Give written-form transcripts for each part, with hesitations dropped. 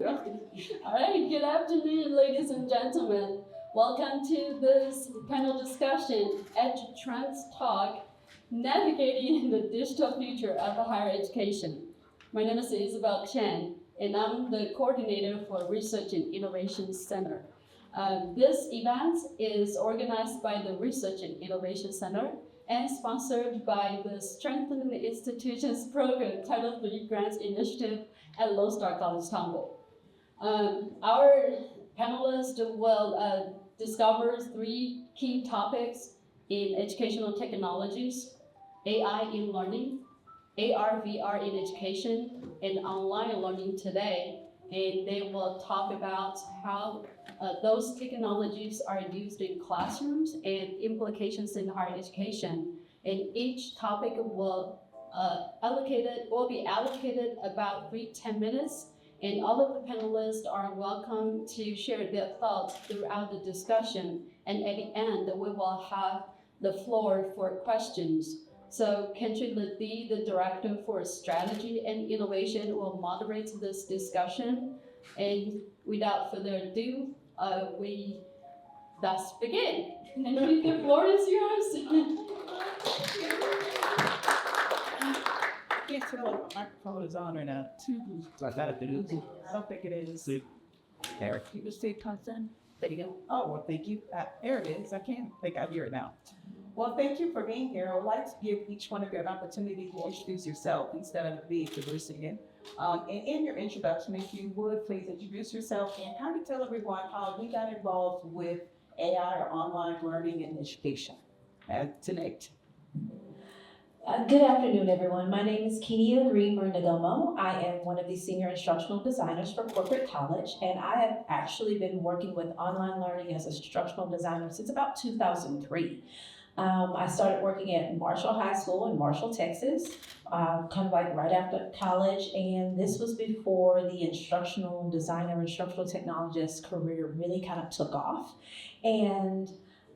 All right, good afternoon, ladies and gentlemen. Welcome to this panel discussion, Edge Trends Talk, Navigating the Digital Future of Higher Education. My name is Isabel Chen, and I'm the coordinator for Research and Innovation Center. This event is organized by the Research and Innovation Center and sponsored by the Strengthening the Institutions Program Title III Grants Initiative at Lone Star College-Tomball. Our panelists will discover three key topics in educational technologies: AI in learning, AR, VR in education, and online learning today. And they will talk about how those technologies are used in classrooms and implications in higher education. And each topic will be allocated about 10 minutes. And all of the panelists are welcome to share their thoughts throughout the discussion. And at the end, we will have the floor for questions. So Kendra Lee, the Director for Strategy and Innovation, will moderate this discussion. And without further ado, let's begin. And the floor is yours. I can't tell if the microphone is on or not. I don't think it is. Eric, you just say consent. There you go. Oh, well, thank you. There it is. I can't think I hear it now. Well, thank you for being here. I would like to give each one of you an opportunity to introduce yourself instead of me introducing it. And in your introduction, if you would, please introduce yourself and kind of tell everyone how you got involved with AI or online learning and education tonight. Good afternoon, everyone. My name is Kenia Greenberg Nagomo. I am one of the senior instructional designers for Corporate College, and I have actually been working with online learning as an instructional designer since about 2003. I started working at Marshall High School in Marshall, Texas, kind of like right after college, and this was before the instructional designer, instructional technologist career really kind of took off. And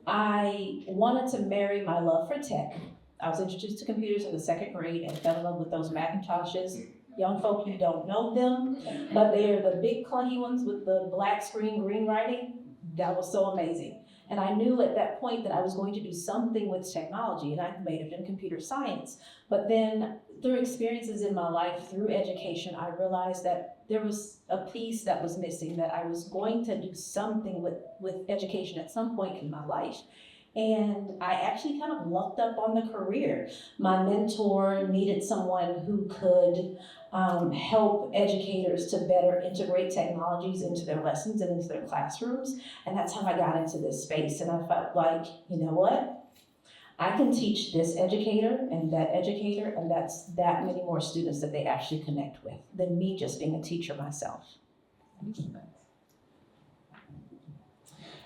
I wanted to marry my love for tech. I was introduced to computers in the second grade and fell in love with those Macintoshes. Young folk, you don't know them, but they're the big clunky ones with the black screen, green writing. That was so amazing. And I knew at that point that I was going to do something with technology, and I majored in computer science. But then through experiences in my life, through education, I realized that there was a piece that was missing, that I was going to do something with education at some point in my life. And I actually kind of lucked up on the career. My mentor needed someone who could help educators to better integrate technologies into their lessons and into their classrooms. And that's how I got into this space. And I felt like, you know what? I can teach this educator, and that's that many more students that they actually connect with than me just being a teacher myself.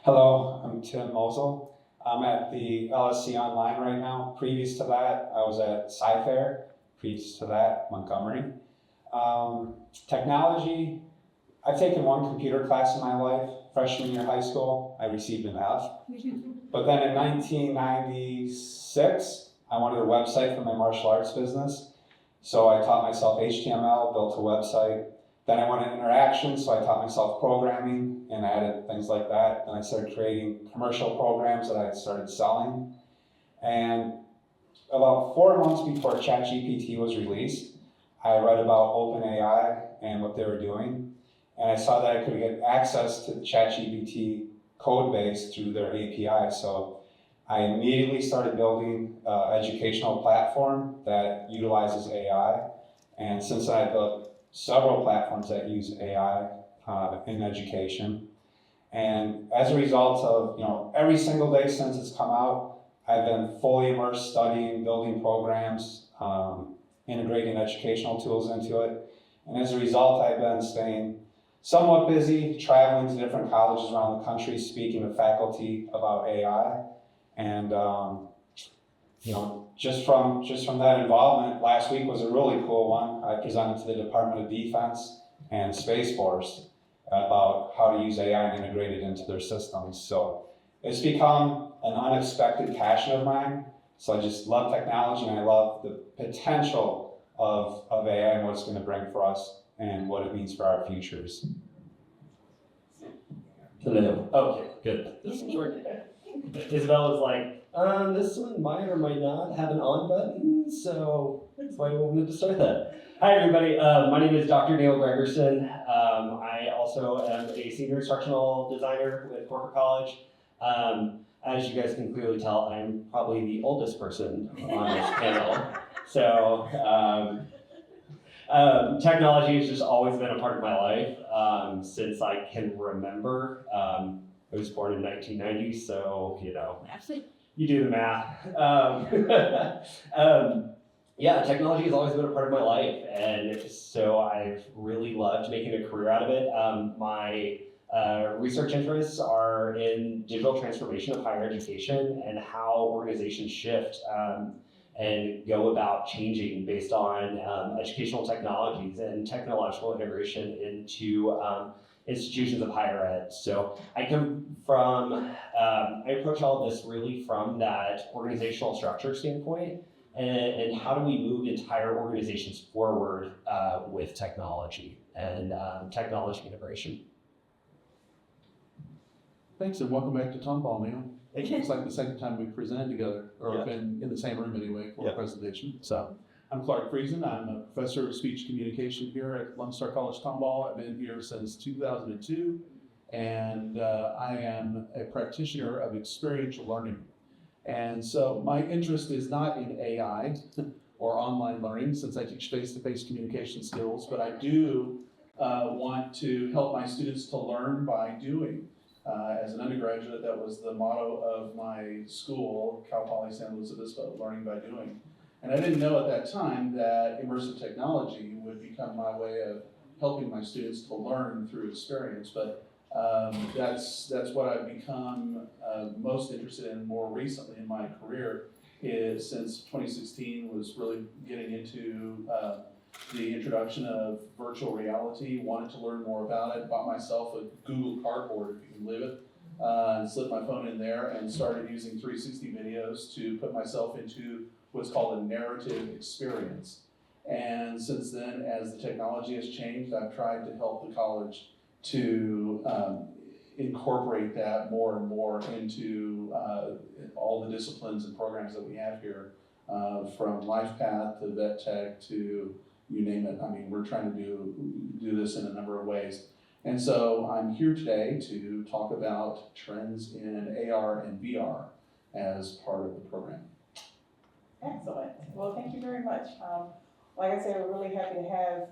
Hello, I'm Tim Mosel. I'm at the LSC Online right now. Previous to that, I was at Sci-Fair. Previous to that, Montgomery. Technology, I've taken one computer class in my life. Freshman year of high school, I received an F. But then in 1996, I wanted a website for my martial arts business. So I taught myself HTML, built a website. Then I went into interaction, so I taught myself programming and added things like that. Then I started creating commercial programs that I started selling. And about 4 months before ChatGPT was released, I read about OpenAI and what they were doing. And I saw that I could get access to the ChatGPT code base through their API. So I immediately started building an educational platform that utilizes AI. And since I built several platforms that use AI in education. And as a result of, every single day since it's come out, I've been fully immersed studying, building programs, integrating educational tools into it. And as a result, I've been staying somewhat busy, traveling to different colleges around the country, speaking to faculty about AI. And just from that involvement, last week was a really cool one. I presented to the Department of Defense and Space Force about how to use AI and integrate it into their systems. So it's become an unexpected passion of mine. So I just love technology, and I love the potential of AI and what it's going to bring for us and what it means for our futures. No. Okay, good. This is working. Isabel was like, this one might or might not have an on button, so that's why we wanted to start that. Hi, everybody. My name is Dr. Neil Gregerson. I also am a senior instructional designer with Corporate College. As you guys can clearly tell, I'm probably the oldest person on this panel. So technology has just always been a part of my life since I can remember. I was born in 1990, so you do the math. Yeah, technology has always been a part of my life, and so I've really loved making a career out of it. My research interests are in digital transformation of higher education and how organizations shift and go about changing based on educational technologies and technological integration into institutions of higher ed. So I come from, I approach all of this really from that organizational structure standpoint, and how do we move entire organizations forward with technology and technology integration. Thanks, and welcome back to Tomball, Neil. It's like the second time we've presented together, or been in the same room anyway for a presentation. So I'm Clark Friesen. I'm a professor of speech communication here at Lone Star College-Tomball. I've been here since 2002, and I am a practitioner of experiential learning. And so my interest is not in AI or online learning, since I teach face-to-face communication skills, but I do want to help my students to learn by doing. As an undergraduate, that was the motto of my school, Cal Poly San Luis Obispo, learning by doing. And I didn't know at that time that immersive technology would become my way of helping my students to learn through experience. But that's what I've become most interested in more recently in my career, is since 2016 was really getting into the introduction of virtual reality, wanted to learn more about it, bought myself a Google Cardboard, if you can believe it, and slipped my phone in there and started using 360 videos to put myself into what's called a narrative experience. And since then, as the technology has changed, I've tried to help the college to incorporate that more and more into all the disciplines and programs that we have here, from LifePath to Vet Tech to you name it. I mean, we're trying to do this in a number of ways. And so I'm here today to talk about trends in AR and VR as part of the program. Excellent. Well, thank you very much. Like I said, we're really happy to have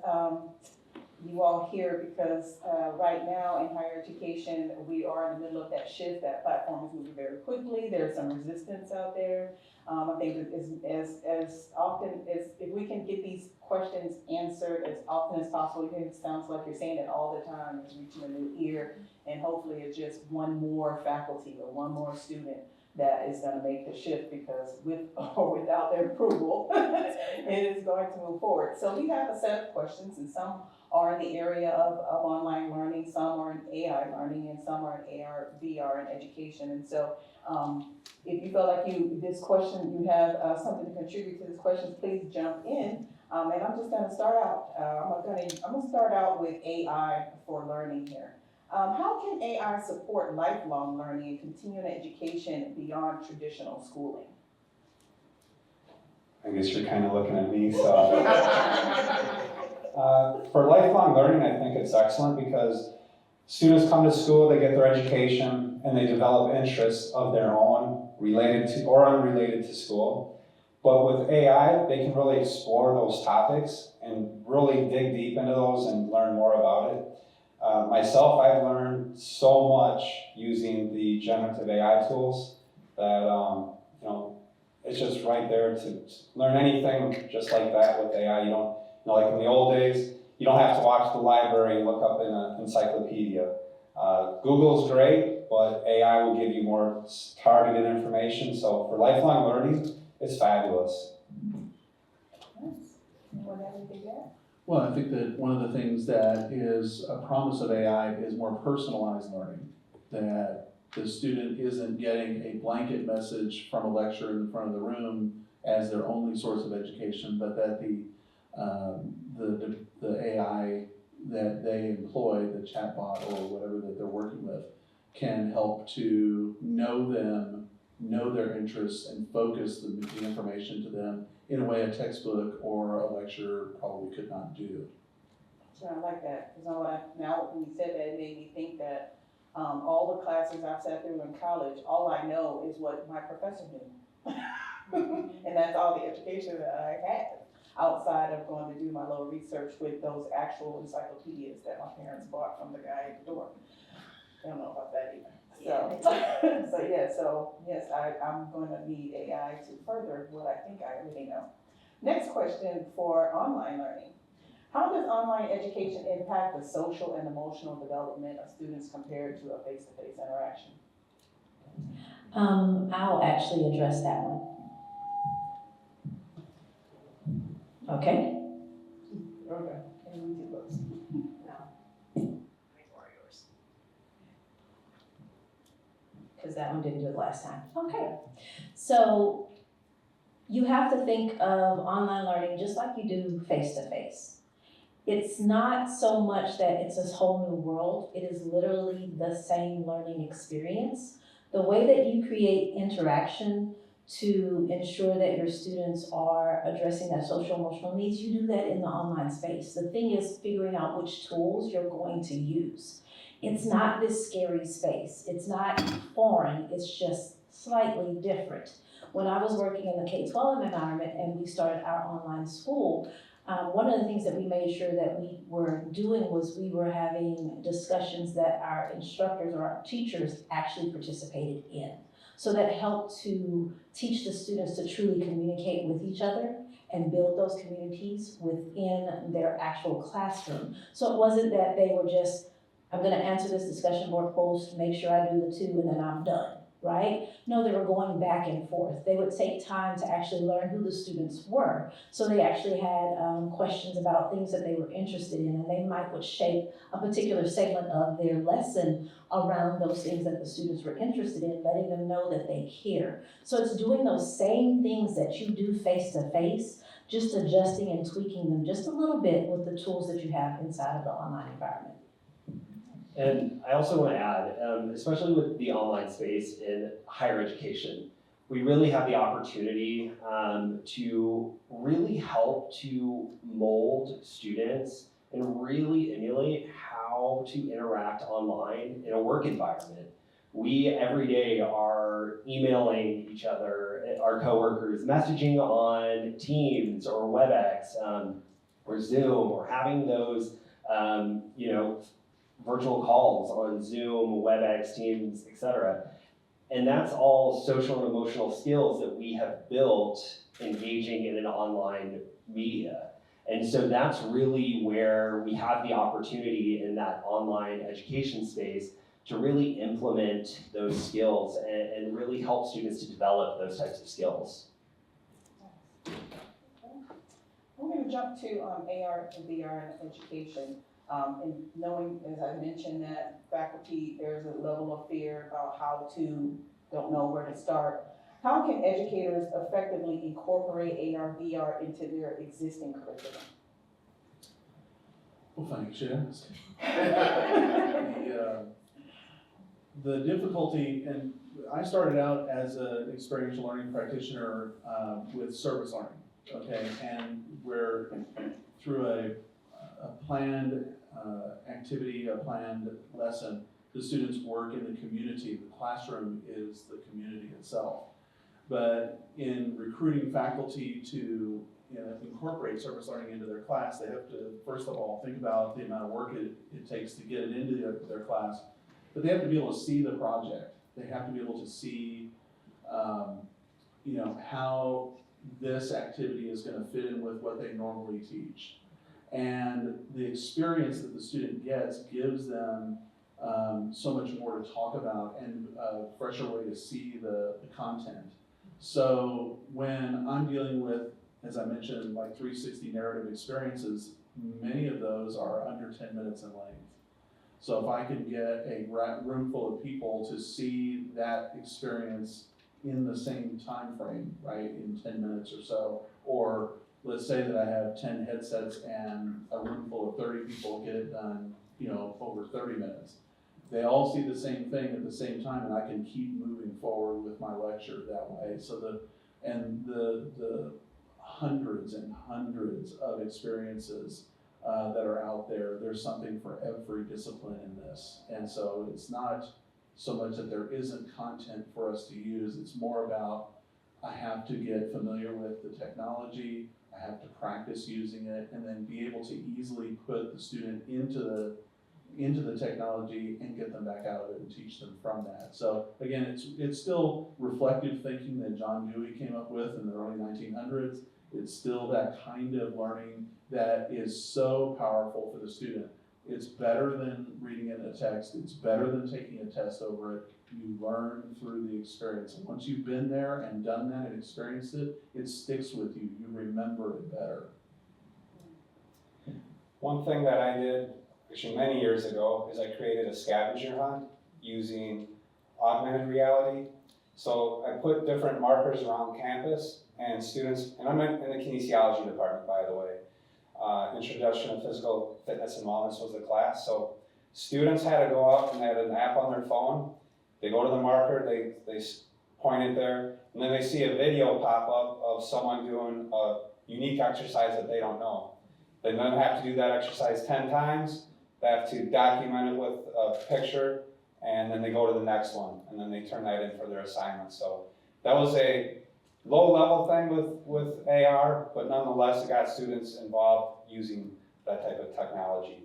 you all here because right now in higher education, we are in the middle of that shift. That platform is moving very quickly. There's some resistance out there. I think as often as, if we can get these questions answered as often as possible, it sounds like you're saying it all the time, it's reaching a new ear, and hopefully it's just one more faculty or one more student that is going to make the shift, because with or without their approval, it is going to move forward. So we have a set of questions, and some are in the area of online learning, some are in AI learning, and some are in AR, VR, and education. And so if you feel like this question, you have something to contribute to this question, please jump in. And I'm just going to start out. I'm going to start out with AI for learning here. How can AI support lifelong learning and continuing education beyond traditional schooling? I guess you're kind of looking at me, so. For lifelong learning, I think it's excellent because students come to school, they get their education, and they develop interests of their own, related to or unrelated to school. But with AI, they can really explore those topics and really dig deep into those and learn more about it. Myself, I've learned so much using the generative AI tools that, it's just right there to learn anything just like that with AI. You don't, like in the old days, you don't have to walk to the library and look up in an encyclopedia. Google's great, but AI will give you more targeted information. So for lifelong learning, it's fabulous. Anyone have anything to add? Well, I think that one of the things that is a promise of AI is more personalized learning, that the student isn't getting a blanket message from a lecturer in the front of the room as their only source of education, but that the AI that they employ, the chatbot or whatever that they're working with, can help to know them, know their interests, and focus the information to them in a way a textbook or a lecture probably could not do. So I like that, because now when you said that, it made me think that all the classes I've sat through in college, all I know is what my professor knew. And that's all the education that I had, outside of going to do my little research with those actual encyclopedias that my parents bought from the guy at the door. I don't know about that either. So yes, I'm going to need AI to further what I think I already know. Next question for online learning. How does online education impact the social and emotional development of students compared to a face-to-face interaction? I'll actually address that one. Okay. Okay. Can we do those? Because that one didn't do it last time. Okay. So you have to think of online learning just like you do face-to-face. It's not so much that it's a whole new world. It is literally the same learning experience. The way that you create interaction to ensure that your students are addressing their social emotional needs, you do that in the online space. The thing is figuring out which tools you're going to use. It's not this scary space. It's not foreign, it's just slightly different. When I was working in the K-12 environment and we started our online school, one of the things that we made sure that we were doing was we were having discussions that our instructors or our teachers actually participated in. So that helped to teach the students to truly communicate with each other and build those communities within their actual classroom. So it wasn't that they were just, I'm gonna answer this discussion board post, make sure I do the 2, and then I'm done, right? No, they were going back and forth. They would take time to actually learn who the students were. So they actually had questions about things that they were interested in, and they would shape a particular segment of their lesson around those things that the students were interested in, letting them know that they care. So it's doing those same things that you do face-to-face, just adjusting and tweaking them just a little bit with the tools that you have inside of the online environment. And I also want to add, especially with the online space in higher education, we really have the opportunity to really help to mold students and really emulate how to interact online in a work environment. We every day are emailing each other, our coworkers, messaging on Teams or WebEx or Zoom, or having those, virtual calls on Zoom, WebEx, Teams, etc. And that's all social and emotional skills that we have built engaging in an online media. And so that's really where we have the opportunity in that online education space to really implement those skills and really help students to develop those types of skills. I'm going to jump to AR and VR in education. And knowing, as I mentioned, that faculty, there's a level of fear about don't know where to start. How can educators effectively incorporate AR, VR into their existing curriculum? Well, thanks, Jen. The difficulty, and I started out as an experiential learning practitioner with service learning, okay, and where through a planned activity, a planned lesson, the students work in the community. The classroom is the community itself. But in recruiting faculty to incorporate service learning into their class, they have to, first of all, think about the amount of work it takes to get it into their class. But they have to be able to see the project. They have to be able to see, how this activity is going to fit in with what they normally teach. And the experience that the student gets gives them so much more to talk about and a fresher way to see the content. So when I'm dealing with, as I mentioned, like 360 narrative experiences, many of those are under 10 minutes in length. So if I can get a room full of people to see that experience in the same time frame, right, in 10 minutes or so, or let's say that I have 10 headsets and a room full of 30 people get it done, over 30 minutes. they all see the same thing at the same time, and I can keep moving forward with my lecture that way. So the hundreds and hundreds of experiences that are out there, there's something for every discipline in this. And so it's not so much that there isn't content for us to use, it's more about I have to get familiar with the technology, I have to practice using it, and then be able to easily put the student into the technology and get them back out of it and teach them from that. So again, it's still reflective thinking that John Dewey came up with in the early 1900s. It's still that kind of learning that is so powerful for the student. It's better than reading in a text. It's better than taking a test over it. You learn through the experience. And once you've been there and done that and experienced it, it sticks with you. You remember it better. One thing that I did actually many years ago is I created a scavenger hunt using augmented reality. So I put different markers around campus, and students, and I'm in the kinesiology department, by the way. Introduction to Physical Fitness and Wellness was the class. So students had to go out and they had an app on their phone. They go to the marker, they point it there, and then they see a video pop up of someone doing a unique exercise that they don't know. They then have to do that exercise 10 times. They have to document it with a picture, and then they go to the next one, and then they turn that in for their assignment. So that was a low-level thing with AR, but nonetheless, it got students involved using that type of technology.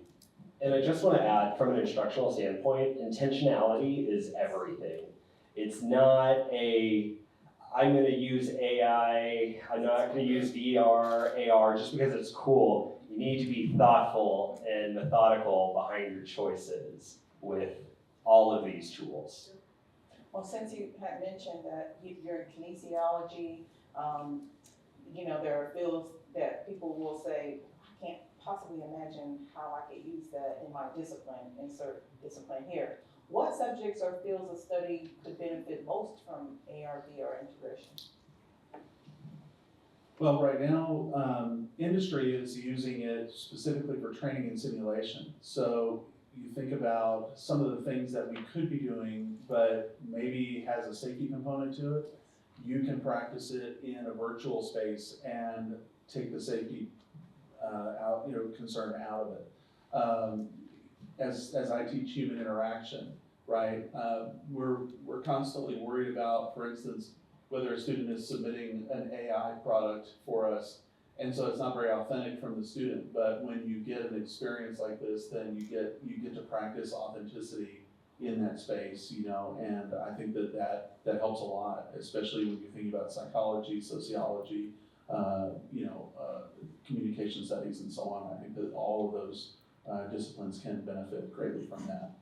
And I just want to add, from an instructional standpoint, intentionality is everything. It's not I'm going to use AI, I'm not going to use VR, AR, just because it's cool. You need to be thoughtful and methodical behind your choices with all of these tools. Well, since you had mentioned that you're in kinesiology, there are fields that people will say, I can't possibly imagine how I could use that in my discipline, insert discipline here. What subjects or fields of study could benefit most from AR/VR integration? Well, right now, industry is using it specifically for training and simulation. So you think about some of the things that we could be doing, but maybe has a safety component to it. You can practice it in a virtual space and take the safety concern out of it. As I teach human interaction, right? We're constantly worried about, for instance, whether a student is submitting an AI product for us, and so it's not very authentic from the student. But when you get an experience like this, then you get to practice authenticity in that space, and I think that helps a lot, especially when you think about psychology, sociology, communication studies, and so on. I think that all of those disciplines can benefit greatly from that.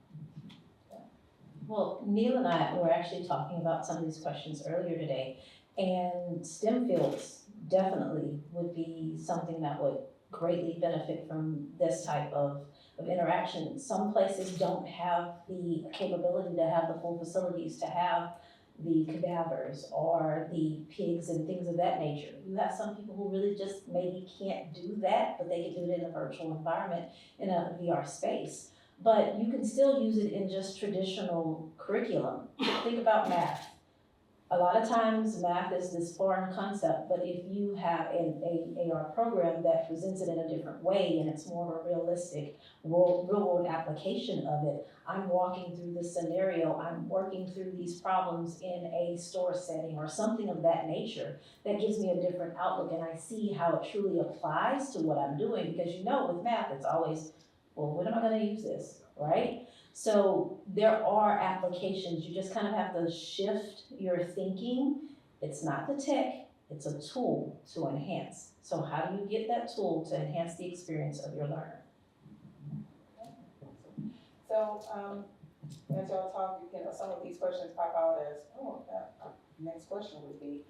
Well, Neil and I were actually talking about some of these questions earlier today, and STEM fields definitely would be something that would greatly benefit from this type of interaction. Some places don't have the capability to have the full facilities to have the cadavers or the pigs and things of that nature. You have some people who really just maybe can't do that, but they can do it in a virtual environment in a VR space. But you can still use it in just traditional curriculum. Think about math. A lot of times math is this foreign concept, but if you have an AR program that presents it in a different way and it's more of a realistic real world application of it, I'm walking through this scenario, I'm working through these problems in a store setting or something of that nature, that gives me a different outlook, and I see how it truly applies to what I'm doing, because with math it's always, well, when am I going to use this, right? So there are applications. You just kind of have to shift your thinking. It's not the tech, it's a tool to enhance. So how do you get that tool to enhance the experience of your learner? So as y'all talk, some of these questions pop out as, next question would be,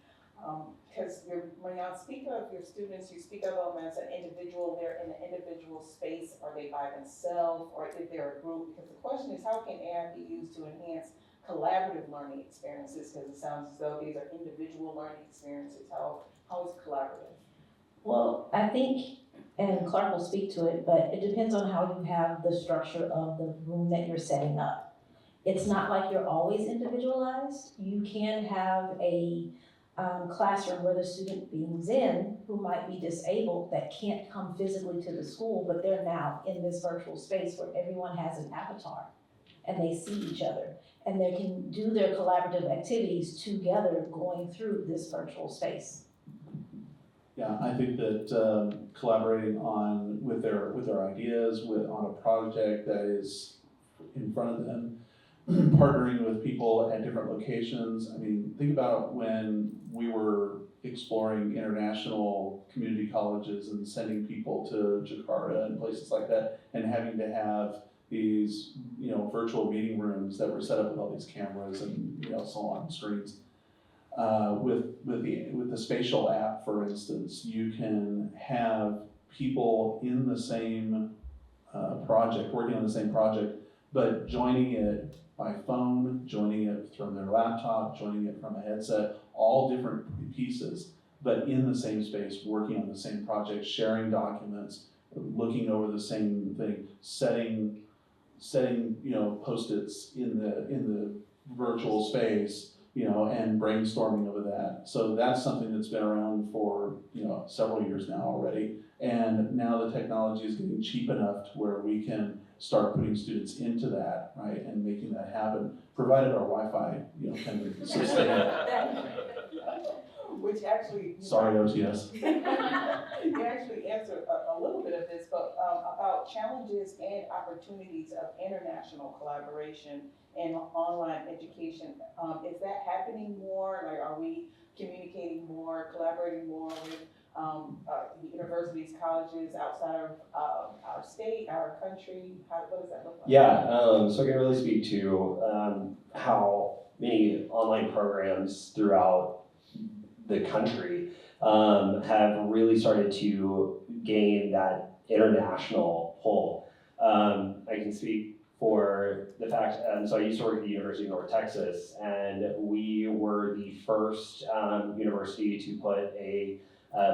because when y'all speak of your students, you speak of them as an individual. They're in an individual space. Are they by themselves, or if they're a group? Because the question is, how can AI be used to enhance collaborative learning experiences? Because it sounds as though these are individual learning experiences. How is it collaborative? Well, I think, and Clark will speak to it, but it depends on how you have the structure of the room that you're setting up. It's not like you're always individualized. You can have a classroom where the student being in who might be disabled that can't come physically to the school, but they're now in this virtual space where everyone has an avatar and they see each other and they can do their collaborative activities together going through this virtual space. Yeah, I think that collaborating with their ideas on a project that is in front of them, partnering with people at different locations. I mean, think about when we were exploring international community colleges and sending people to Jakarta and places like that, and having to have these, virtual meeting rooms that were set up with all these cameras and, so on screens. With the spatial app, for instance, you can have people in the same project, working on the same project, but joining it by phone, joining it from their laptop, joining it from a headset, all different pieces, but in the same space, working on the same project, sharing documents, looking over the same thing, setting Post-its in the virtual space, and brainstorming over that. So that's something that's been around for, several years now already. And now the technology is getting cheap enough to where we can start putting students into that, right, and making that happen, provided our Wi-Fi, can sustain it. Which actually. Sorry, OTS. You actually answered a little bit of this, but about challenges and opportunities of international collaboration and online education. Is that happening more? Like, are we communicating more, collaborating more with the universities, colleges outside of our state, our country? What does that look like? Yeah, so I can really speak to how many online programs throughout the country have really started to gain that international pull. I can speak for the fact, so I used to work at the University of North Texas, and we were the first university to put a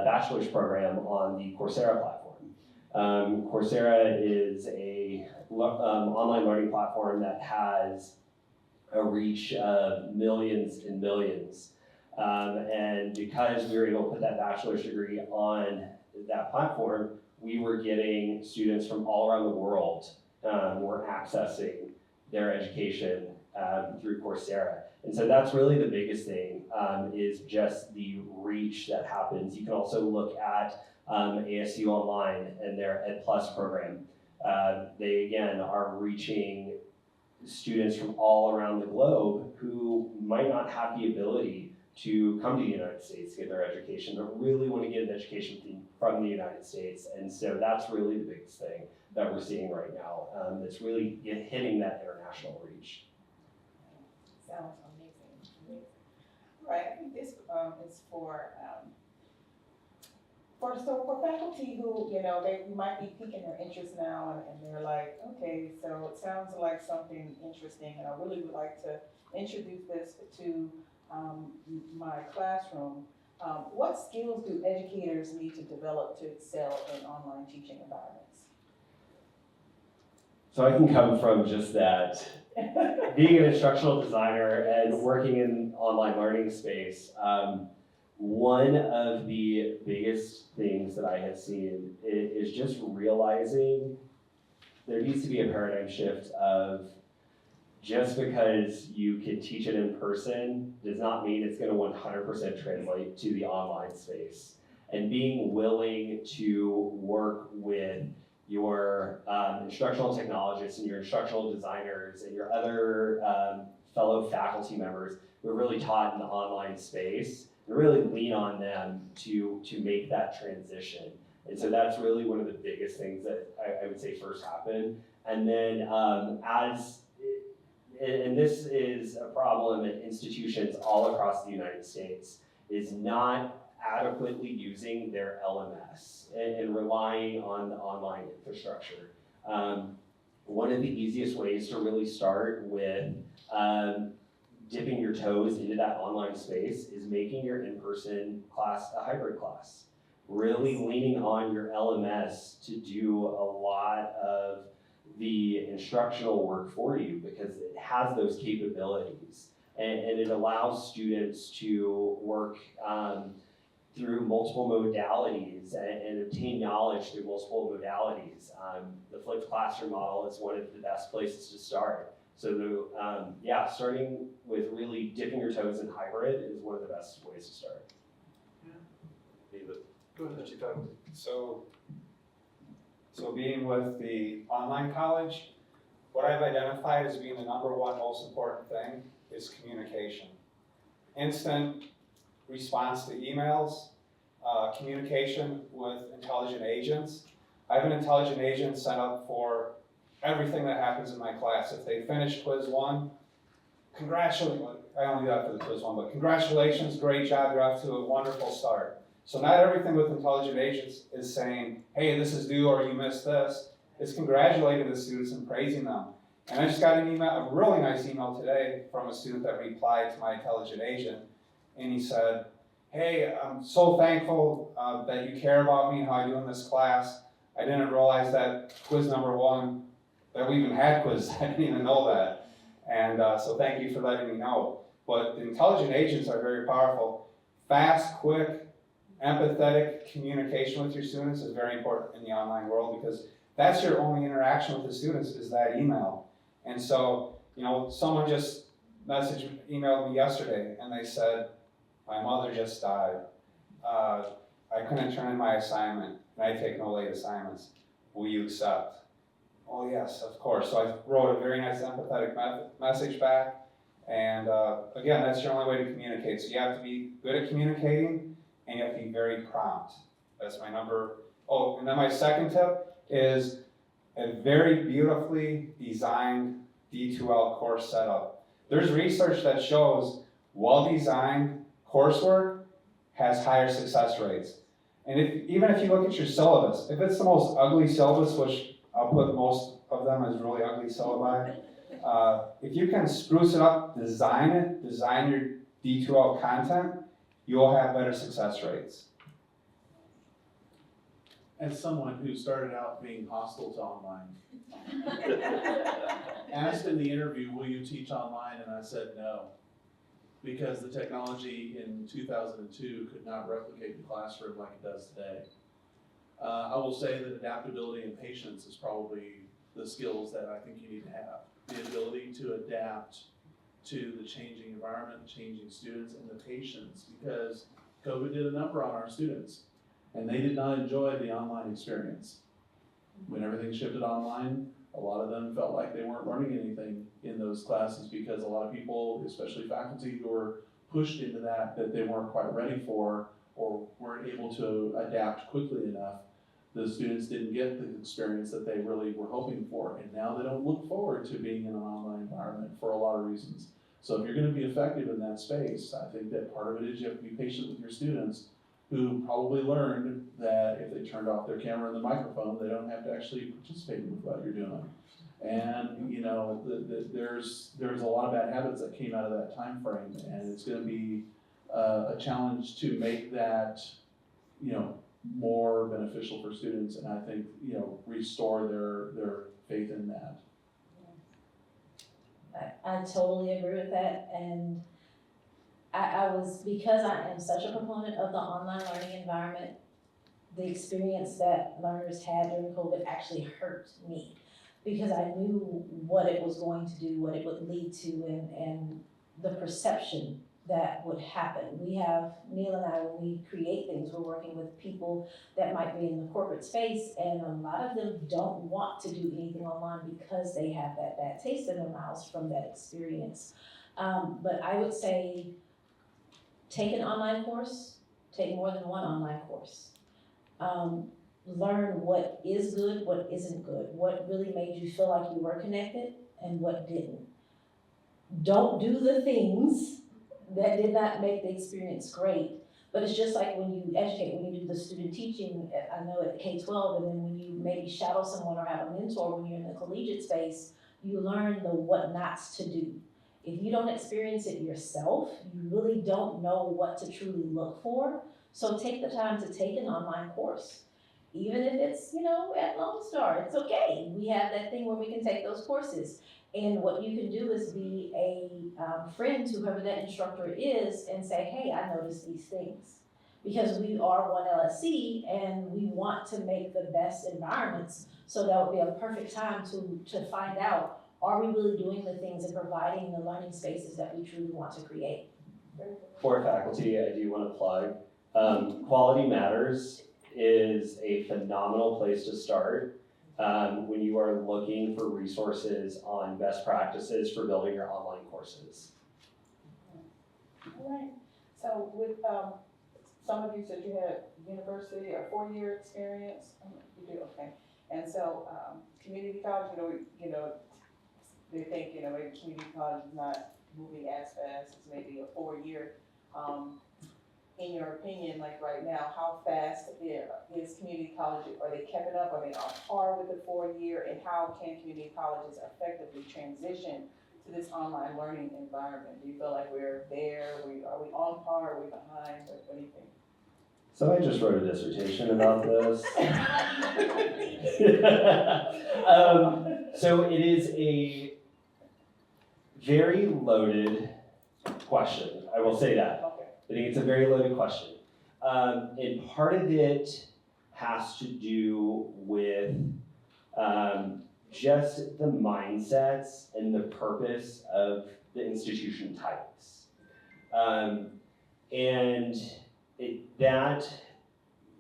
bachelor's program on the Coursera platform. Coursera is a online learning platform that has a reach of millions and millions. And because we were able to put that bachelor's degree on that platform, we were getting students from all around the world were accessing their education through Coursera. And so that's really the biggest thing, is just the reach that happens. You can also look at ASU Online and their Ed Plus program. They, again, are reaching students from all around the globe who might not have the ability to come to the United States to get their education, but really want to get an education from the United States. And so that's really the biggest thing that we're seeing right now. That's really hitting that international reach. Sounds amazing. Right, I think this is for faculty who, they might be piquing their interest now and they're like, okay, so it sounds like something interesting and I really would like to introduce this to my classroom. What skills do educators need to develop to excel in online teaching environments? So I can come from just that, being an instructional designer and working in online learning space. One of the biggest things that I have seen is just realizing there needs to be a paradigm shift of just because you can teach it in person does not mean it's going to 100% translate to the online space. And being willing to work with your instructional technologists and your instructional designers and your other fellow faculty members who are really taught in the online space, and really lean on them to make that transition. And so that's really one of the biggest things that I would say first happen. And then and this is a problem in institutions all across the United States, is not adequately using their LMS and relying on the online infrastructure. One of the easiest ways to really start with dipping your toes into that online space is making your in-person class a hybrid class. Really leaning on your LMS to do a lot of the instructional work for you because it has those capabilities, and it allows students to work through multiple modalities and obtain knowledge through multiple modalities. The flipped classroom model is one of the best places to start. So starting with really dipping your toes in hybrid is one of the best ways to start. Go ahead. So being with the online college, what I've identified as being the number one most important thing is communication. Instant response to emails, communication with intelligent agents. I have an intelligent agent set up for everything that happens in my class. If they finish quiz 1, congratulations, I only do that for the quiz 1, but congratulations, great job, you're off to a wonderful start. So not everything with intelligent agents is saying, hey, this is due or you missed this. It's congratulating the students and praising them. And I just got an email, a really nice email today from a student that replied to my intelligent agent. And he said, hey, I'm so thankful that you care about me and how I do in this class. I didn't realize that quiz number 1, that we even had quiz. I didn't even know that. And so thank you for letting me know. But the intelligent agents are very powerful. Fast, quick, empathetic communication with your students is very important in the online world because that's your only interaction with the students is that email. And so, someone just emailed me yesterday and they said, my mother just died. I couldn't turn in my assignment and I take no late assignments. Will you accept? Oh yes, of course. So I wrote a very nice empathetic message back. And again, that's your only way to communicate. So you have to be good at communicating and you have to be very prompt. That's my number. Oh, and then my second tip is a very beautifully designed D2L course setup. There's research that shows well-designed coursework has higher success rates. And even if you look at your syllabus, if it's the most ugly syllabus, which I'll put most of them as really ugly syllabi, if you can spruce it up, design your D2L content, you'll have better success rates. As someone who started out being hostile to online, asked in the interview, will you teach online? And I said no, because the technology in 2002 could not replicate the classroom like it does today. I will say that adaptability and patience is probably the skills that I think you need to have. The ability to adapt to the changing environment, changing students, and the patience, because COVID did a number on our students, and they did not enjoy the online experience. When everything shifted online, a lot of them felt like they weren't learning anything in those classes because a lot of people, especially faculty who were pushed into that they weren't quite ready for or weren't able to adapt quickly enough, the students didn't get the experience that they really were hoping for. And now they don't look forward to being in an online environment for a lot of reasons. So if you're going to be effective in that space, I think that part of it is you have to be patient with your students who probably learned that if they turned off their camera and the microphone, they don't have to actually participate with what you're doing. And there's a lot of bad habits that came out of that time frame, and it's going to be a challenge to make that more beneficial for students, and I think restore their faith in that. I totally agree with that, and because I am such a proponent of the online learning environment, the experience that learners had during COVID actually hurt me because I knew what it was going to do, what it would lead to, and the perception that would happen. Neil and I, when we create things, we're working with people that might be in the corporate space, and a lot of them don't want to do anything online because they have that bad taste in their mouths from that experience. But I would say, take an online course, take more than one online course. Learn what is good, what isn't good, what really made you feel like you were connected, and what didn't. Don't do the things that did not make the experience great. But it's just like when you educate, when you do the student teaching, I know at K-12, and then when you maybe shadow someone or have a mentor when you're in the collegiate space, you learn the what nots to do. If you don't experience it yourself, you really don't know what to truly look for. So take the time to take an online course. Even if it's, at Lone Star, it's okay. We have that thing where we can take those courses. And what you can do is be a friend to whoever that instructor is and say, hey, I noticed these things. Because we are one LSC and we want to make the best environments. So that would be a perfect time to find out, are we really doing the things and providing the learning spaces that we truly want to create? For faculty, I do want to plug. Quality Matters is a phenomenal place to start when you are looking for resources on best practices for building your online courses. All right. So with some of you said you had university or 4-year experience. You do, okay. And so community college, they think maybe community college is not moving as fast as maybe a 4-year. In your opinion, like right now, how fast is community college? Are they keeping up? Are they on par with the 4-year? And how can community colleges effectively transition to this online learning environment? Do you feel like we're there? Are we on par? Are we behind? What do you think? So I just wrote a dissertation about this. So it is a very loaded question. I will say that. I think it's a very loaded question. And part of it has to do with just the mindsets and the purpose of the institution types. That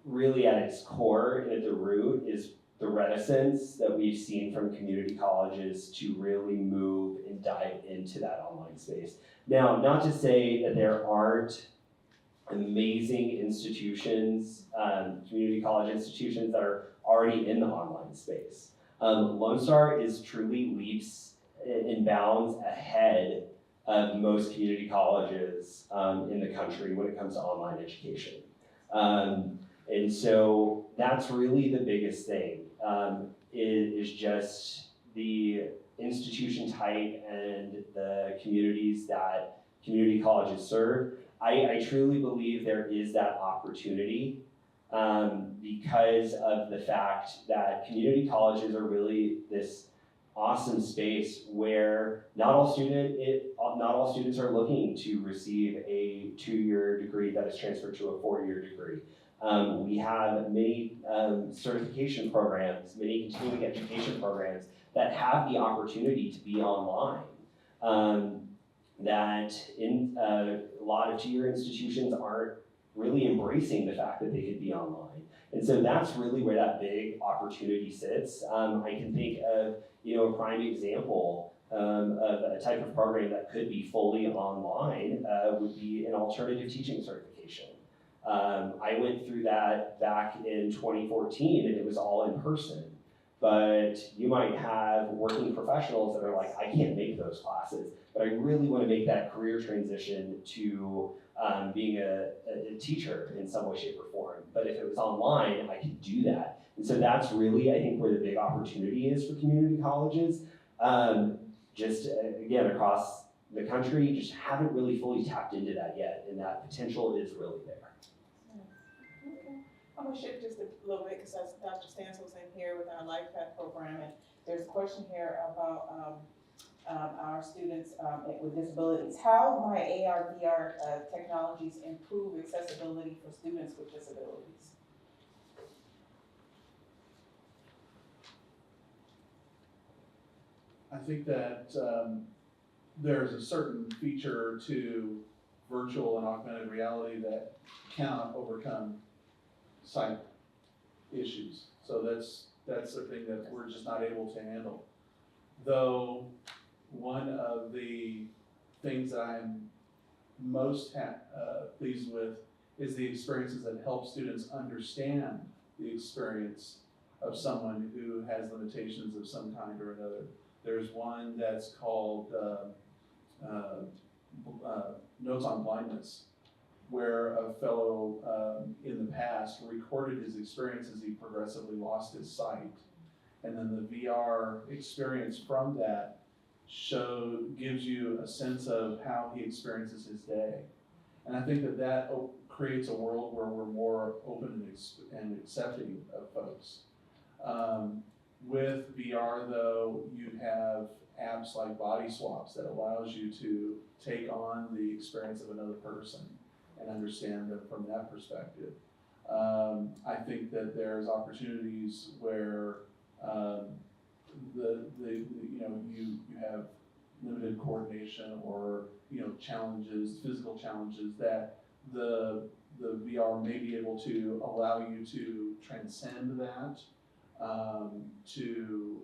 really at its core and at the root is the reticence that we've seen from community colleges to really move and dive into that online space. Now, not to say that there aren't amazing institutions, community college institutions that are already in the online space. Lone Star is truly leaps and bounds ahead of most community colleges in the country when it comes to online education. And so that's really the biggest thing, is just the institution type and the communities that community colleges serve. I truly believe there is that opportunity because of the fact that community colleges are really this awesome space where not all students are looking to receive a 2-year degree that is transferred to a 4-year degree. We have many certification programs, many continuing education programs that have the opportunity to be online. That in a lot of 2-year institutions aren't really embracing the fact that they could be online. And so that's really where that big opportunity sits. I can think of, a prime example of a type of program that could be fully online would be an alternative teaching certification. I went through that back in 2014 and it was all in person. But you might have working professionals that are like, I can't make those classes, but I really want to make that career transition to being a teacher in some way, shape, or form. But if it was online, I could do that. And so that's really, I think, where the big opportunity is for community colleges. Just again, across the country, just haven't really fully tapped into that yet. And that potential is really there. I'm gonna shift just a little bit because Dr. Stansell's in here with our Life Path program, and there's a question here about our students with disabilities. How might AR/VR technologies improve accessibility for students with disabilities? I think that there's a certain feature to virtual and augmented reality that cannot overcome sight issues. So that's the thing that we're just not able to handle. Though one of the things that I'm most pleased with is the experiences that help students understand the experience of someone who has limitations of some kind or another. There's one that's called Notes on Blindness, where a fellow in the past recorded his experience as he progressively lost his sight. And then the VR experience from that gives you a sense of how he experiences his day. And I think that creates a world where we're more open and accepting of folks. With VR though, you have apps like Body Swaps that allows you to take on the experience of another person and understand them from that perspective. I think that there's opportunities where you have limited coordination or challenges, physical challenges that the VR may be able to allow you to transcend that, to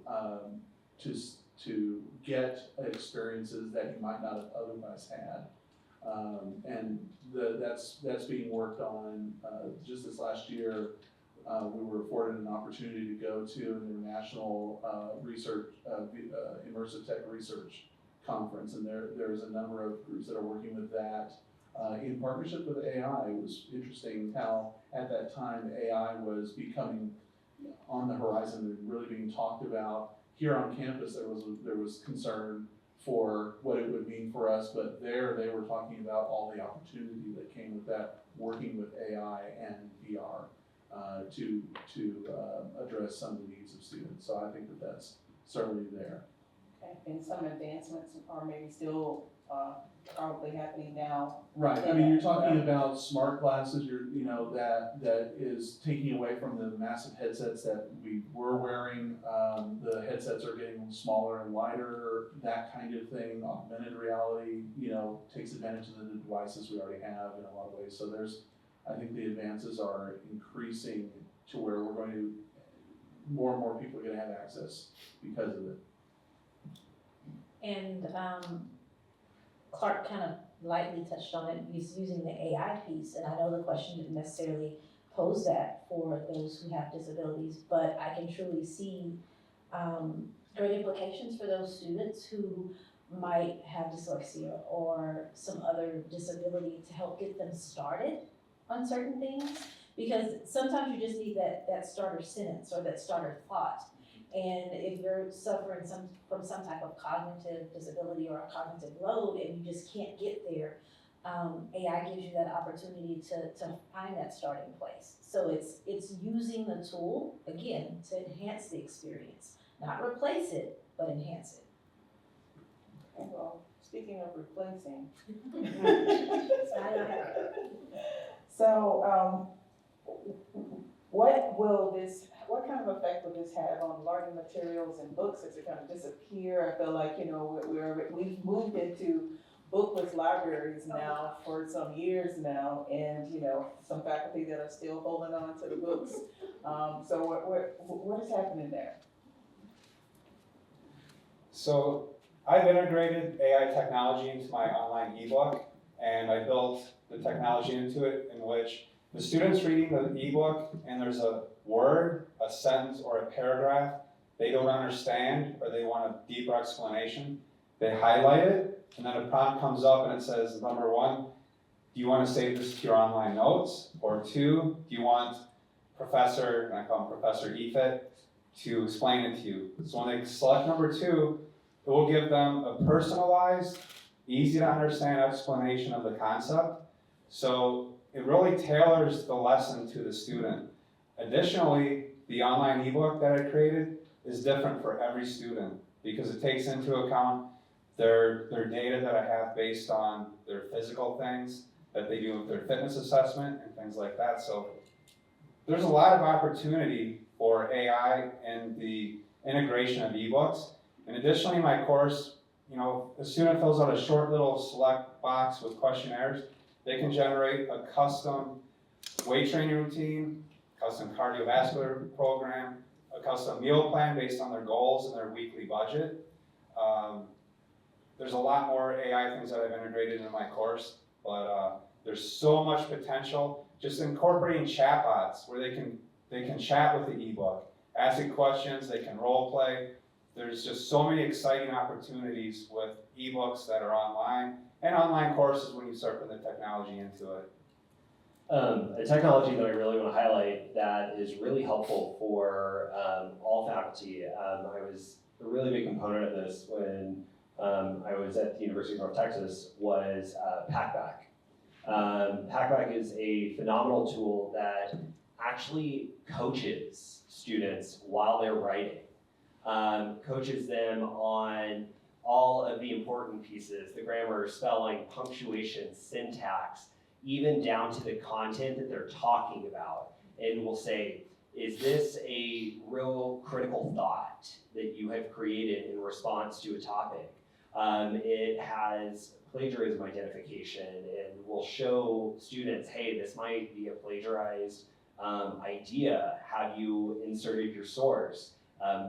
get experiences that you might not have otherwise had. That's being worked on. Just this last year, we were afforded an opportunity to go to an international immersive tech research conference, and there's a number of groups that are working with that in partnership with AI. It was interesting how at that time AI was becoming on the horizon and really being talked about. Here on campus, there was concern for what it would mean for us, but there they were talking about all the opportunity that came with that, working with AI and VR to address some of the needs of students. So I think that that's certainly there. Okay. And some advancements are maybe still probably happening now. Right. I mean, you're talking about smart glasses. That is taking away from the massive headsets that we were wearing. The headsets are getting smaller and lighter. That kind of thing. Augmented reality, takes advantage of the devices we already have in a lot of ways. So I think the advances are increasing to where more and more people are going to have access because of it. And Clark kind of lightly touched on it, he's using the AI piece, and I know the question didn't necessarily pose that for those who have disabilities, but I can truly see great implications for those students who might have dyslexia or some other disability to help get them started on certain things, because sometimes you just need that starter sentence or that starter thought. And if you're suffering from some type of cognitive disability or a cognitive load and you just can't get there, AI gives you that opportunity to find that starting place. So it's using the tool, again, to enhance the experience. Not replace it, but enhance it. Okay, well, speaking of replacing, so what kind of effect will this have on learning materials and books? Is it going to disappear? I feel like, we've moved into bookless libraries now for some years now, and, some faculty that are still holding on to the books. So what is happening there? So I've integrated AI technology into my online ebook, and I built the technology into it in which the student's reading the ebook and there's a word, a sentence, or a paragraph they don't understand or they want a deeper explanation, they highlight it, and then a prompt comes up and it says, number one, do you want to save this to your online notes? Or two, do you want Professor, and I call him Professor EFIT, to explain it to you? So when they select number two, it will give them a personalized, easy to understand explanation of the concept. So it really tailors the lesson to the student. Additionally, the online ebook that I created is different for every student because it takes into account their data that I have based on their physical things that they do with their fitness assessment and things like that. So there's a lot of opportunity for AI and the integration of ebooks. And additionally, in my course, a student fills out a short little select box with questionnaires. They can generate a custom weight training routine, custom cardiovascular program, a custom meal plan based on their goals and their weekly budget. There's a lot more AI things that I've integrated into my course, but there's so much potential. Just incorporating chatbots where they can chat with the ebook, asking questions, they can role play. There's just so many exciting opportunities with ebooks that are online and online courses when you start putting the technology into it. A technology that I really want to highlight that is really helpful for all faculty. I was a really big component of this when I was at the University of North Texas was Packback. Hackback is a phenomenal tool that actually coaches students while they're writing. Coaches them on all of the important pieces, the grammar, spelling, punctuation, syntax, even down to the content that they're talking about. And will say, is this a real critical thought that you have created in response to a topic? It has plagiarism identification and will show students, hey, this might be a plagiarized idea. Have you inserted your source?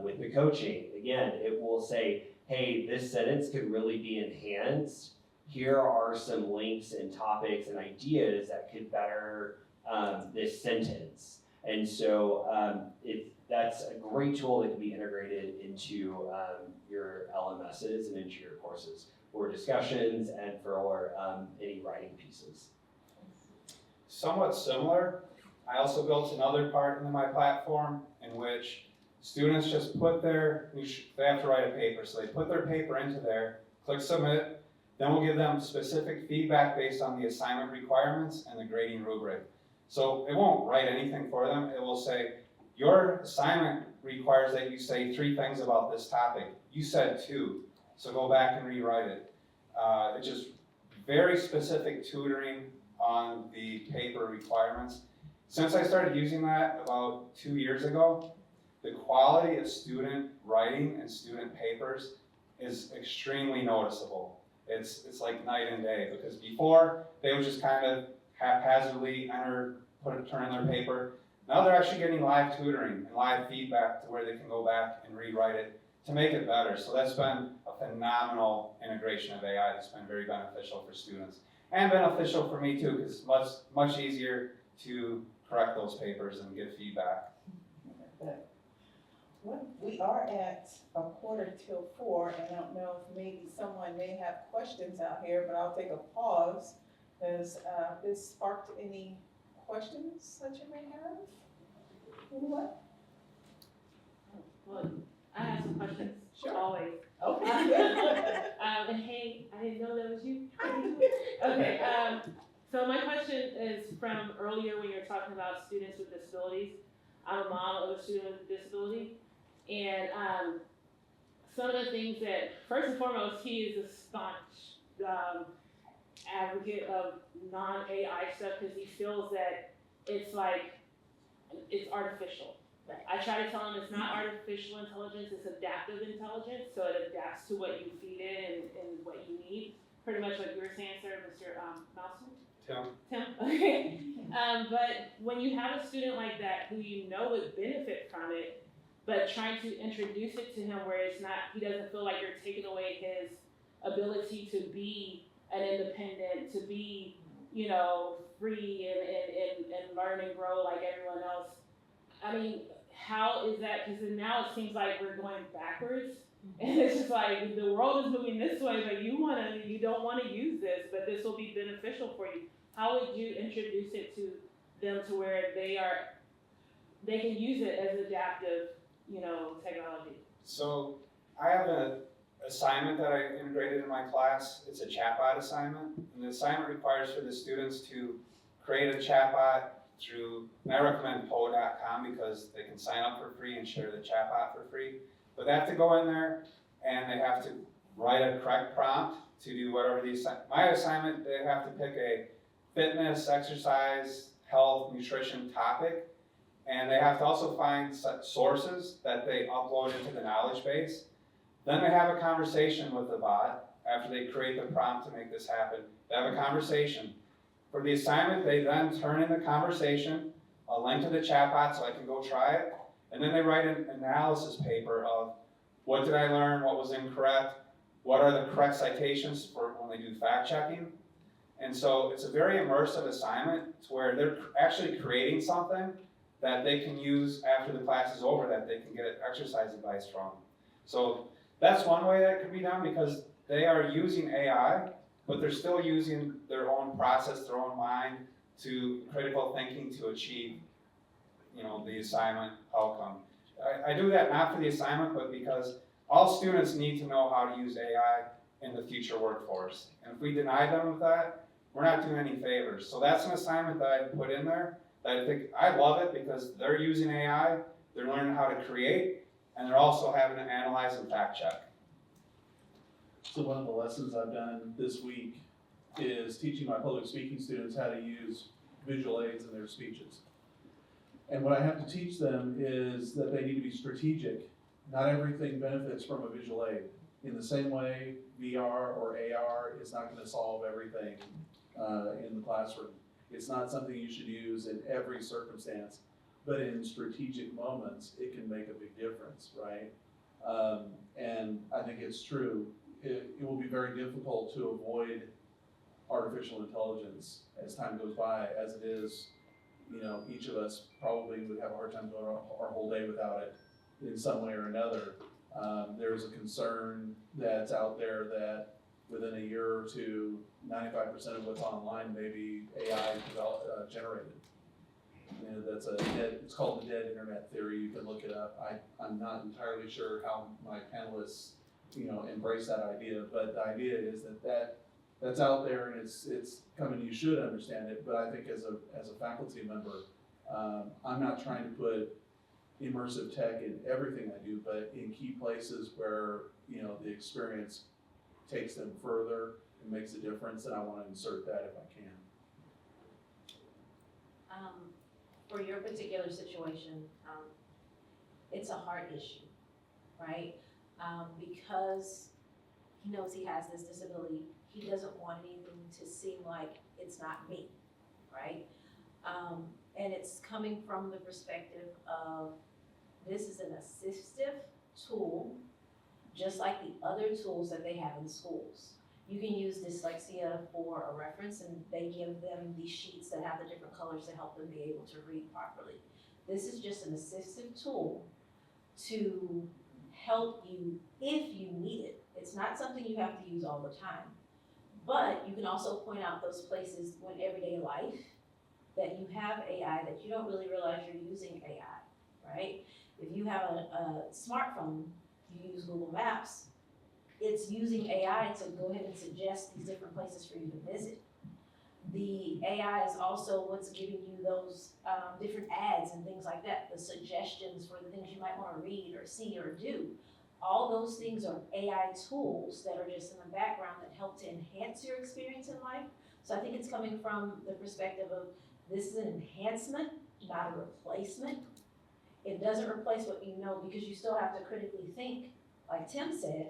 With the coaching, again, it will say, hey, this sentence could really be enhanced. Here are some links and topics and ideas that could better this sentence. And so that's a great tool that can be integrated into your LMSs and into your courses for discussions and for any writing pieces. Somewhat similar, I also built another part into my platform in which students just put they have to write a paper, so they put their paper into there, click submit, then we'll give them specific feedback based on the assignment requirements and the grading rubric. So it won't write anything for them, it will say, your assignment requires that you say 3 things about this topic. You said 2, so go back and rewrite it. It's just very specific tutoring on the paper requirements. Since I started using that about 2 years ago, the quality of student writing and student papers is extremely noticeable. It's like night and day, because before they would just kind of haphazardly turn in their paper. Now they're actually getting live tutoring and live feedback to where they can go back and rewrite it to make it better. So that's been a phenomenal integration of AI that's been very beneficial for students and beneficial for me too, because it's much easier to correct those papers and give feedback. Well, we are at 4:45, and I don't know if maybe someone may have questions out here, but I'll take a pause. Has this sparked any questions that you may have? Anyone? Well, I have some questions, Sure. always. Okay. And hey, I didn't know that was you. Okay, so my question is from earlier when you were talking about students with disabilities. I'm a mom of a student with a disability, and some of the things that, first and foremost, he is a staunch advocate of non-AI stuff because he feels that it's artificial. I try to tell him it's not artificial intelligence, it's adaptive intelligence, so it adapts to what you feed it and what you need. Pretty much like you were saying, sir, Mr. Mouser? Tim, okay. But when you have a student like that who you know would benefit from it, but trying to introduce it to him where it's not, he doesn't feel like you're taking away his ability to be an independent, to be, free and learn and grow like everyone else. I mean, how is that? Because now it seems like we're going backwards. And it's just like the world is moving this way, but you don't want to use this, but this will be beneficial for you. How would you introduce it to them to where they can use it as adaptive, technology? So I have an assignment that I integrated in my class. It's a chatbot assignment, and the assignment requires for the students to create a chatbot through, and I recommend po.com because they can sign up for free and share the chatbot for free. But they have to go in there and they have to write a correct prompt to do whatever my assignment, they have to pick a fitness, exercise, health, nutrition topic. And they have to also find sources that they upload into the knowledge base. Then they have a conversation with the bot after they create the prompt to make this happen. They have a conversation. For the assignment, they then turn in the conversation, a link to the chatbot so I can go try it. And then they write an analysis paper of what did I learn, what was incorrect, what are the correct citations for when they do fact checking. And so it's a very immersive assignment to where they're actually creating something that they can use after the class is over that they can get exercise advice from. So that's one way that could be done because they are using AI, but they're still using their own process, their own mind to critical thinking to achieve the assignment outcome. I do that not for the assignment, but because all students need to know how to use AI in the future workforce. And if we deny them of that, we're not doing any favors. So that's an assignment that I put in there that I think, I love it because they're using AI, they're learning how to create, and they're also having to analyze and fact check. So one of the lessons I've done this week is teaching my public speaking students how to use visual aids in their speeches. And what I have to teach them is that they need to be strategic. Not everything benefits from a visual aid. In the same way, VR or AR is not going to solve everything in the classroom. It's not something you should use in every circumstance, but in strategic moments, it can make a big difference, right? And I think it's true. It will be very difficult to avoid artificial intelligence as time goes by, as it is, each of us probably would have a hard time going our whole day without it in some way or another. There's a concern that's out there that within a year or two, 95% of what's online may be AI generated. It's called the dead internet theory. You can look it up. I'm not entirely sure how my panelists, embrace that idea, but the idea is that's out there and it's coming. You should understand it, but I think as a faculty member, I'm not trying to put immersive tech in everything I do, but in key places where the experience takes them further and makes a difference, and I want to insert that if I can. For your particular situation, it's a hard issue, right? Because he knows he has this disability, he doesn't want anything to seem like it's not me, right? And it's coming from the perspective of this is an assistive tool, just like the other tools that they have in schools. You can use dyslexia for a reference, and they give them these sheets that have the different colors to help them be able to read properly. This is just an assistive tool to help you if you need it. It's not something you have to use all the time. But you can also point out those places in everyday life that you have AI that you don't really realize you're using AI, right? If you have a smartphone, you use Google Maps, it's using AI to go ahead and suggest these different places for you to visit. The AI is also what's giving you those different ads and things like that, the suggestions for the things you might want to read or see or do. All those things are AI tools that are just in the background that help to enhance your experience in life. So I think it's coming from the perspective of this is an enhancement, not a replacement. It doesn't replace what you know, because you still have to critically think, like Tim said,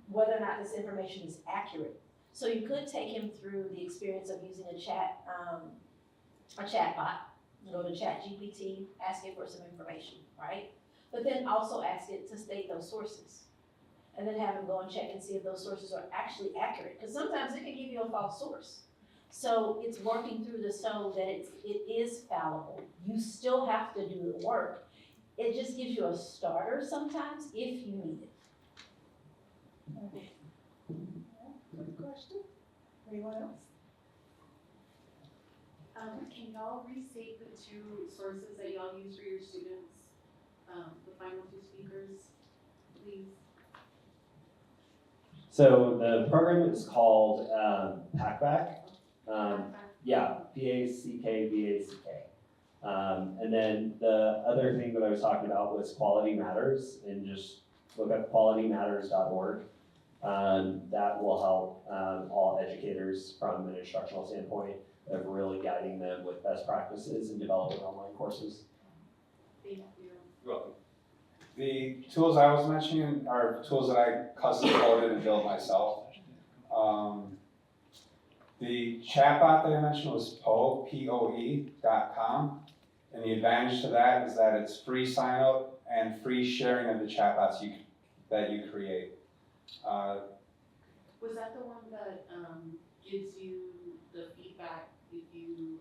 whether or not this information is accurate. So you could take him through the experience of using a chatbot, go to ChatGPT, ask it for some information, right? But then also ask it to state those sources. And then have him go and check and see if those sources are actually accurate. Because sometimes it can give you a false source. So it's working through so that it is fallible. You still have to do the work. It just gives you a starter sometimes if you need it. Good question. Anyone else? Can y'all restate the two sources that y'all use for your students? The final two speakers, please. So the program is called PackBack. Yeah, PackBack. And then the other thing that I was talking about was Quality Matters, and just look up qualitymatters.org. That will help all educators from an instructional standpoint of really guiding them with best practices and developing online courses. Thank you. You're welcome. The tools I was mentioning are tools that I custom coded and built myself. The chatbot that I mentioned was POE.com, and the advantage to that is that it's free sign up and free sharing of the chatbots that you create. Was that the one that gives you the feedback if you?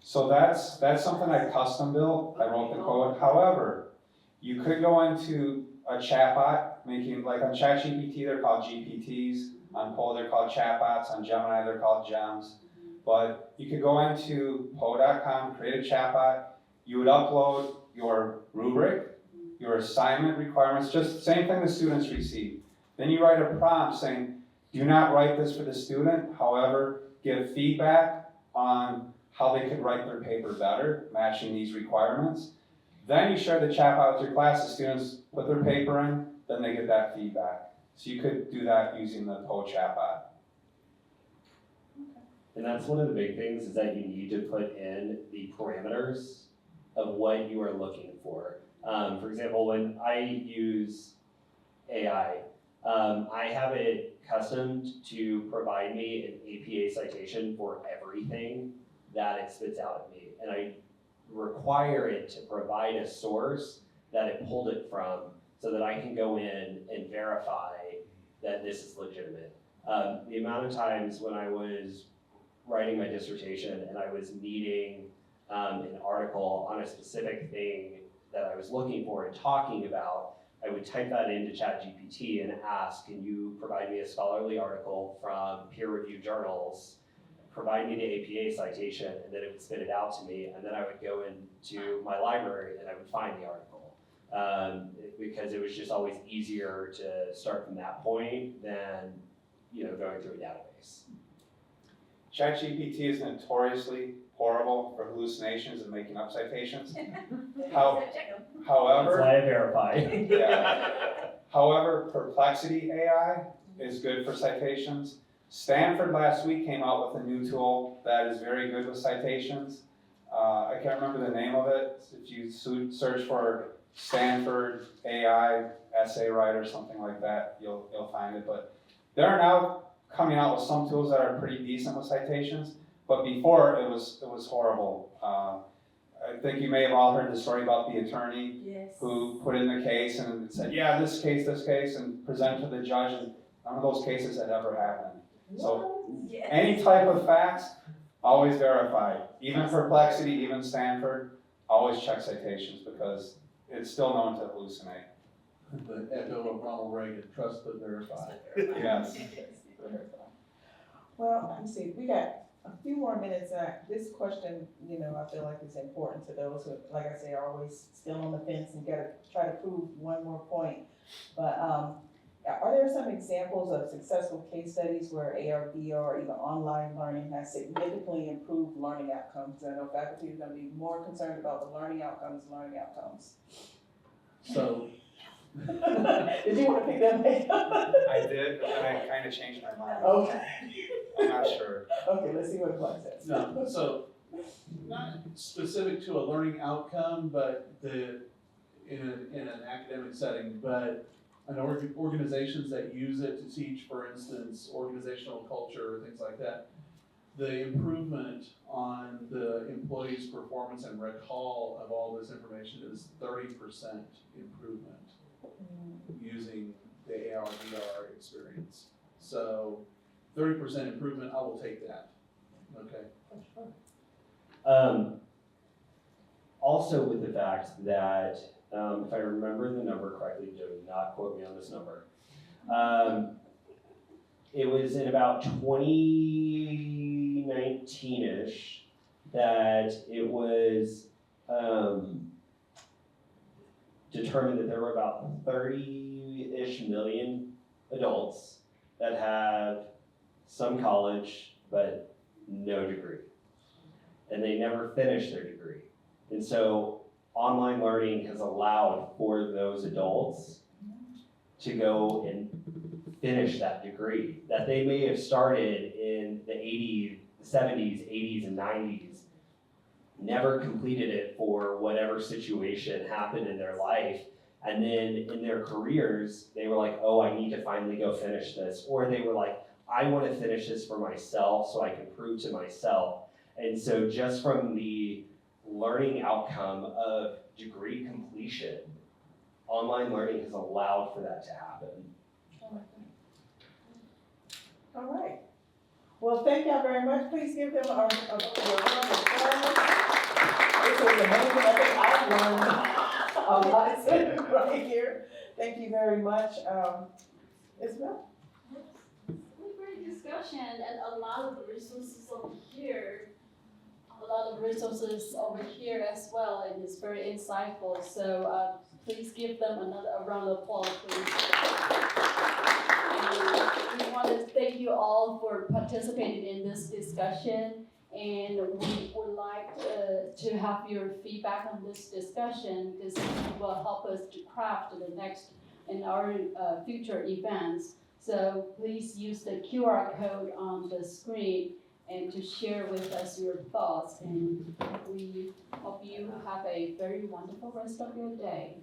So that's something I custom built. I wrote the code. However, you could go into a chatbot, making like on ChatGPT they're called GPTs, on Poe they're called chatbots, on Gemini they're called gems. But you could go into Poe.com, create a chatbot. You would upload your rubric, your assignment requirements, just the same thing the students receive. Then you write a prompt saying, do not write this for the student, however, give feedback on how they could write their paper better, matching these requirements. Then you share the chat out with your class, the students put their paper in, then they get that feedback. So you could do that using the chatbot. And that's one of the big things is that you need to put in the parameters of what you are looking for. For example, when I use AI, I have it customed to provide me an APA citation for everything that it spits out at me. And I require it to provide a source that it pulled it from so that I can go in and verify that this is legitimate. The amount of times when I was writing my dissertation and I was needing an article on a specific thing that I was looking for and talking about, I would type that into ChatGPT and ask, can you provide me a scholarly article from peer-reviewed journals, provide me the APA citation, and then it would spit it out to me, and then I would go into my library and I would find the article. Because it was just always easier to start from that point than going through a database. ChatGPT is notoriously horrible for hallucinations and making up citations. That's However, why I verify. yeah. However, Perplexity AI is good for citations. Stanford last week came out with a new tool that is very good with citations. I can't remember the name of it. If you search for Stanford AI essay writer, something like that, you'll find it. But they're now coming out with some tools that are pretty decent with citations. But before it was horrible. I think you may have all heard the story about the attorney who put in the case and said, yeah, this case, and presented to the judge, and none of those cases had ever happened. So any type of facts, always verify. Even Perplexity, even Stanford, always check citations because it's still known to hallucinate. The echo of Ronald Reagan, trust but verify. Yes. Well, let me see, we got a few more minutes. This question, I feel like is important to those who, like I say, are always still on the fence and gotta try to prove one more point. But are there some examples of successful case studies where AR, VR, or even online learning has significantly improved learning outcomes? I know faculty is gonna be more concerned about the learning outcomes. So, Did you want to pick that up? I did, but then I kind of changed my mind. Okay. I'm not sure. Okay, let's see what the book says. no, so not specific to a learning outcome, but in an academic setting, but organizations that use it to teach, for instance, organizational culture, things like that, the improvement on the employee's performance and recall of all this information is 30% improvement using the AR, VR experience. So 30% improvement, I will take that. Okay. Also with the fact that, if I remember the number correctly, do not quote me on this number. It was in about 2019-ish that it was determined that there were about 30-ish million adults that have some college but no degree. And they never finish their degree. And so online learning has allowed for those adults to go and finish that degree that they may have started in the 80s, 70s, 80s, and 90s, never completed it for whatever situation happened in their life. And then in their careers, they were like, oh, I need to finally go finish this. Or they were like, I want to finish this for myself so I can prove to myself. And so just from the learning outcome of degree completion, online learning has allowed for that to happen. All right. Well, thank y'all very much. Please give them a round of applause. This was amazing. I think I've learned a lot sitting right here. Thank you very much. Isabel? Great discussion and a lot of resources over here. A lot of resources over here as well, and it's very insightful. So please give them a round of applause, please. We want to thank you all for participating in this discussion, and we would like to have your feedback on this discussion because it will help us to craft the next and our future events. So please use the QR code on the screen and to share with us your thoughts. And we hope you have a very wonderful rest of your day.